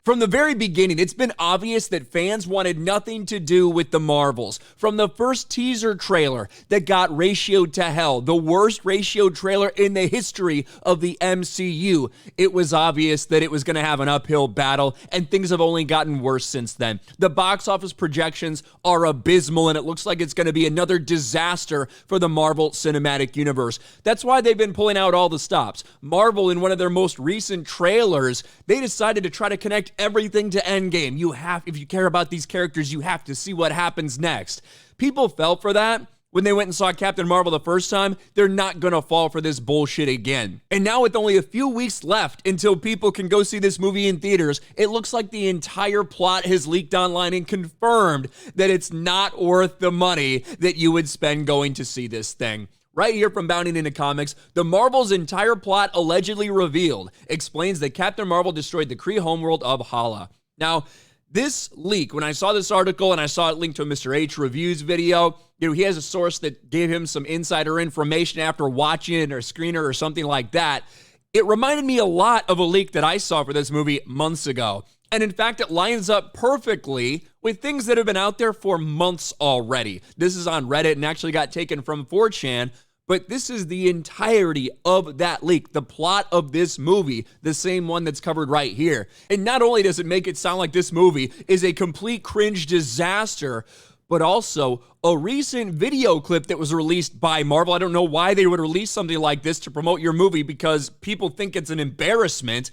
From the very beginning, it's been obvious that fans wanted nothing to do with the Marvels. From the first teaser trailer that got ratioed to hell, the worst ratioed trailer in the history of the MCU, it was obvious that it was going to have an uphill battle, and things have only gotten worse since then. The box office projections are abysmal, and it looks like it's going to be another disaster for the Marvel Cinematic Universe. That's why they've been pulling out all the stops. Marvel, in one of their most recent trailers, they decided to try to connect everything to Endgame. If you care about these characters, you have to see what happens next. People fell for that when they went and saw Captain Marvel the first time. They're not gonna fall for this bullshit again. And now with only a few weeks left until people can go see this movie in theaters, it looks like the entire plot has leaked online and confirmed that it's not worth the money that you would spend going to see this thing. Right here from Bounding Into Comics, the Marvel's entire plot allegedly revealed explains that Captain Marvel destroyed the Kree homeworld of Hala. Now, this leak, when I saw this article and I saw it linked to a Mr. H reviews video, he has a source that gave him some insider information after watching it or a screener or something like that. It reminded me a lot of a leak that I saw for this movie months ago. And in fact, it lines up perfectly with things that have been out there for months already. This is on Reddit and actually got taken from 4chan, but this is the entirety of that leak, the plot of this movie, the same one that's covered right here. And not only does it make it sound like this movie is a complete cringe disaster, but also a recent video clip that was released by Marvel. I don't know why they would release something like this to promote your movie, because people think it's an embarrassment,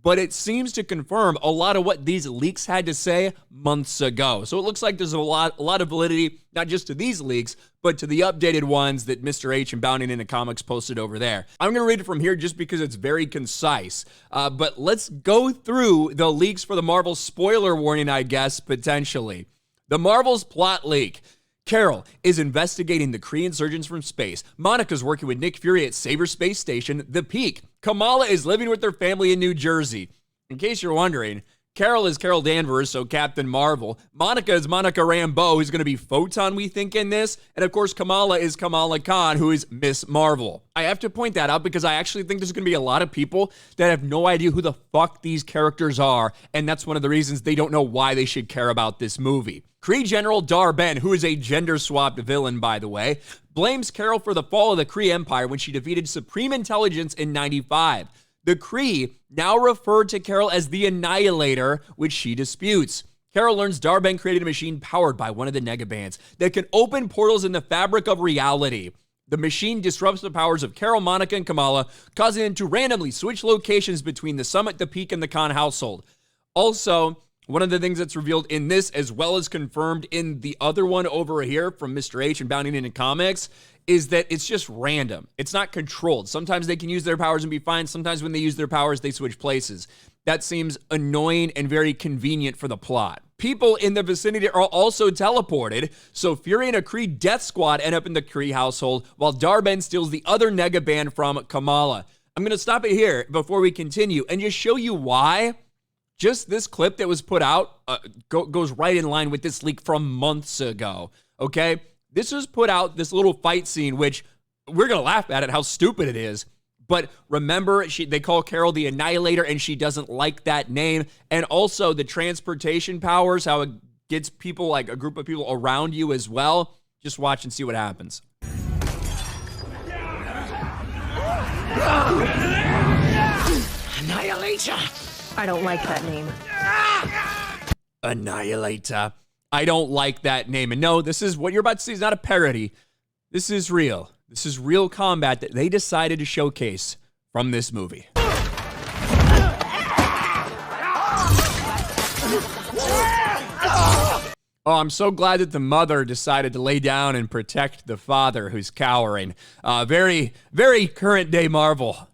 but it seems to confirm a lot of what these leaks had to say months ago. So it looks like there's a lot of validity, not just to these leaks, but to the updated ones that Mr. H and Bounding Into Comics posted over there. I'm going to read it from here just because it's very concise. But let's go through the leaks for the Marvel spoiler warning, I guess, potentially. The Marvel's plot leak. Carol is investigating the Kree insurgents from space. Monica's working with Nick Fury at Saber Space Station, The Peak. Kamala is living with her family in New Jersey. In case you're wondering, Carol is Carol Danvers, so Captain Marvel. Monica is Monica Rambeau, who's going to be Photon, we think, in this. And of course, Kamala is Kamala Khan, who is Miss Marvel. I have to point that out because I actually think there's going to be a lot of people that have no idea who the fuck these characters are. And that's one of the reasons they don't know why they should care about this movie. Kree General Dar-Ben, who is a gender-swapped villain, by the way, blames Carol for the fall of the Kree Empire when she defeated Supreme Intelligence in 95. The Kree now refer to Carol as the Annihilator, which she disputes. Carol learns Dar-Ben created a machine powered by one of the Negabands that can open portals in the fabric of reality. The machine disrupts the powers of Carol, Monica, and Kamala, causing them to randomly switch locations between the Summit, the Peak, and the Khan household. Also, one of the things that's revealed in this, as well as confirmed in the other one over here from Mr. H and Bounding Into Comics, is that it's just random. It's not controlled. Sometimes they can use their powers and be fine. Sometimes when they use their powers, they switch places. That seems annoying and very convenient for the plot. People in the vicinity are also teleported, so Fury and a Kree death squad end up in the Kree household, while Dar-Ben steals the other Negaband from Kamala. I'm going to stop it here before we continue and just show you why. Just this clip that was put out goes right in line with this leak from months ago, okay? This was put out, this little fight scene, which we're going to laugh at it, how stupid it is. But remember, they call Carol the Annihilator, and she doesn't like that name. And also the transportation powers, how it gets people, like a group of people around you as well. Just watch and see what happens. Annihilator. I don't like that name. Annihilator. I don't like that name. And no, this is what you're about to see is not a parody. This is real. This is real combat that they decided to showcase from this movie. Oh, I'm so glad that the mother decided to lay down and protect the father who's cowering. Very, very current day Marvel.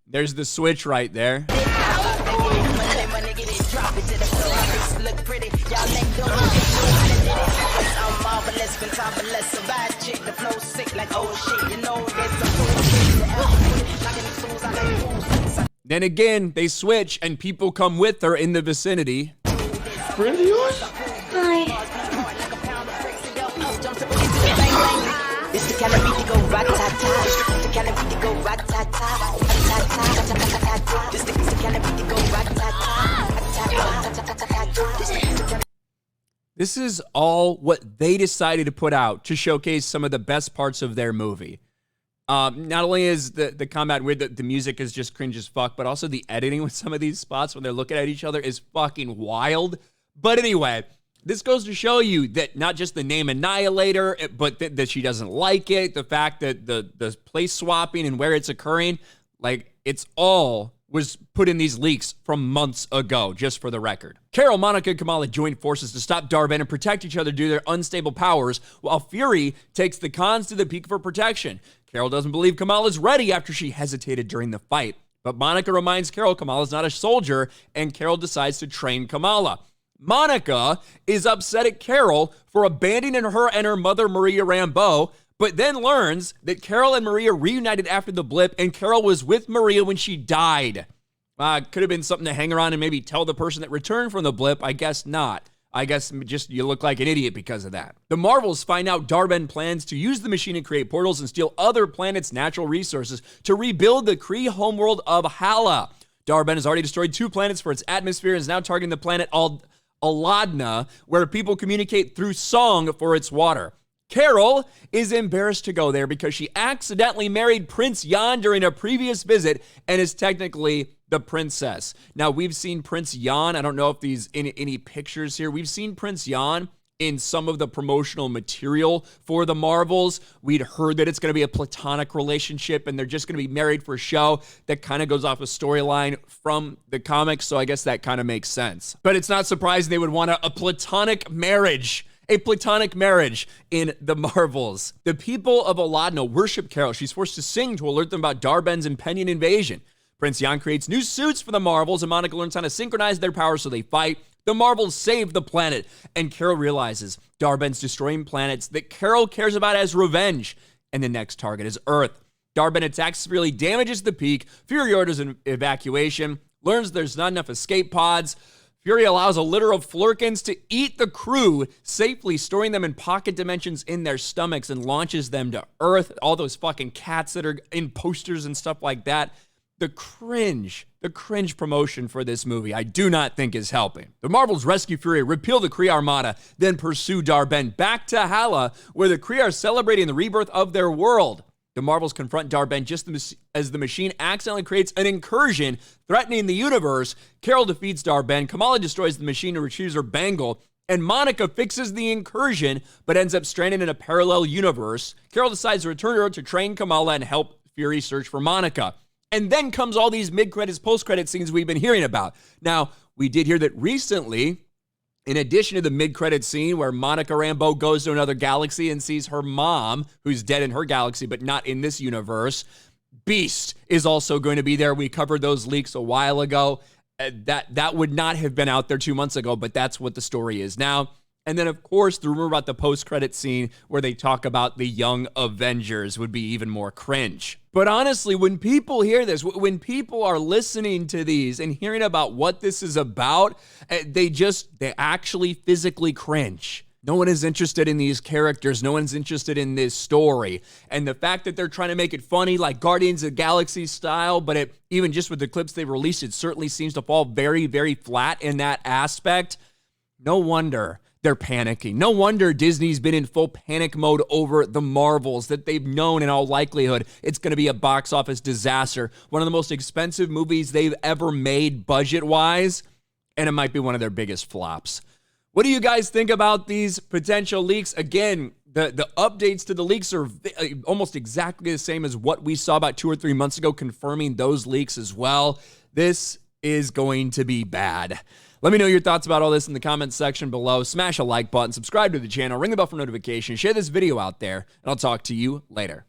There's the switch right there. Then again, they switch and people come with her in the vicinity. Friend of yours? Hi. This is all what they decided to put out to showcase some of the best parts of their movie. Not only is the combat weird, the music is just cringe as fuck, but also the editing with some of these spots when they're looking at each other is fucking wild. But anyway, this goes to show you that not just the name Annihilator, but that she doesn't like it, the fact that the place swapping and where it's occurring, like, it's all was put in these leaks from months ago, just for the record. Carol, Monica, and Kamala join forces to stop Dar-Ben and protect each other due to their unstable powers, while Fury takes the cons to the peak for protection. Carol doesn't believe Kamala's ready after she hesitated during the fight, but Monica reminds Carol Kamala's not a soldier, and Carol decides to train Kamala. Monica is upset at Carol for abandoning her and her mother, Maria Rambeau, but then learns that Carol and Maria reunited after the blip, and Carol was with Maria when she died. Could have been something to hang around and maybe tell the person that returned from the blip. I guess not. I guess just you look like an idiot because of that. The Marvels find out Dar-Ben plans to use the machine to create portals and steal other planets' natural resources to rebuild the Kree homeworld of Hala. Dar-Ben has already destroyed 2 planets for its atmosphere and is now targeting the planet Aladna, where people communicate through song for its water. Carol is embarrassed to go there because she accidentally married Prince Yan during a previous visit and is technically the princess. Now, we've seen Prince Yan. I don't know if these any pictures here. We've seen Prince Yan in some of the promotional material for the Marvels. We'd heard that it's going to be a platonic relationship and they're just going to be married for show. That kind of goes off a storyline from the comics, so I guess that kind of makes sense. But it's not surprising they would want a platonic marriage. A platonic marriage in the Marvels. The people of Aladna worship Carol. She's forced to sing to alert them about Dar-Ben's impending invasion. Prince Yan creates new suits for the Marvels, and Monica learns how to synchronize their powers so they fight. The Marvels save the planet, and Carol realizes Dar-Ben's destroying planets that Carol cares about as revenge, and the next target is Earth. Dar-Ben attacks severely, damages the peak. Fury orders an evacuation, learns there's not enough escape pods. Fury allows a litter of Flurkins to eat the crew, safely storing them in pocket dimensions in their stomachs, and launches them to Earth. All those fucking cats that are in posters and stuff like that. The cringe promotion for this movie, I do not think is helping. The Marvels rescue Fury, repeal the Kree Armada, then pursue Dar-Ben back to Hala, where the Kree are celebrating the rebirth of their world. The Marvels confront Dar-Ben just as the machine accidentally creates an incursion threatening the universe. Carol defeats Dar-Ben, Kamala destroys the machine and retrieves her bangle, and Monica fixes the incursion but ends up stranded in a parallel universe. Carol decides to return to Earth to train Kamala and help Fury search for Monica. And then comes all these mid-credits, post-credit scenes we've been hearing about. Now, we did hear that recently, in addition to the mid-credit scene where Monica Rambeau goes to another galaxy and sees her mom, who's dead in her galaxy, but not in this universe, Beast is also going to be there. We covered those leaks a while ago. That would not have been out there 2 months ago, but that's what the story is now. And then, of course, the rumor about the post-credit scene where they talk about the Young Avengers would be even more cringe. But honestly, when people hear this, when people are listening to these and hearing about what this is about, they actually physically cringe. No one is interested in these characters. No one's interested in this story. And the fact that they're trying to make it funny, like Guardians of the Galaxy style, but even just with the clips they've released, it certainly seems to fall very, very flat in that aspect. No wonder they're panicking. No wonder Disney's been in full panic mode over the Marvels, that they've known in all likelihood it's going to be a box office disaster. One of the most expensive movies they've ever made budget-wise, and it might be one of their biggest flops. What do you guys think about these potential leaks? Again, the updates to the leaks are almost exactly the same as what we saw about 2 or 3 months ago, confirming those leaks as well. This is going to be bad. Let me know your thoughts about all this in the comments section below. Smash a like button, subscribe to the channel, ring the bell for notifications, share this video out there, and I'll talk to you later.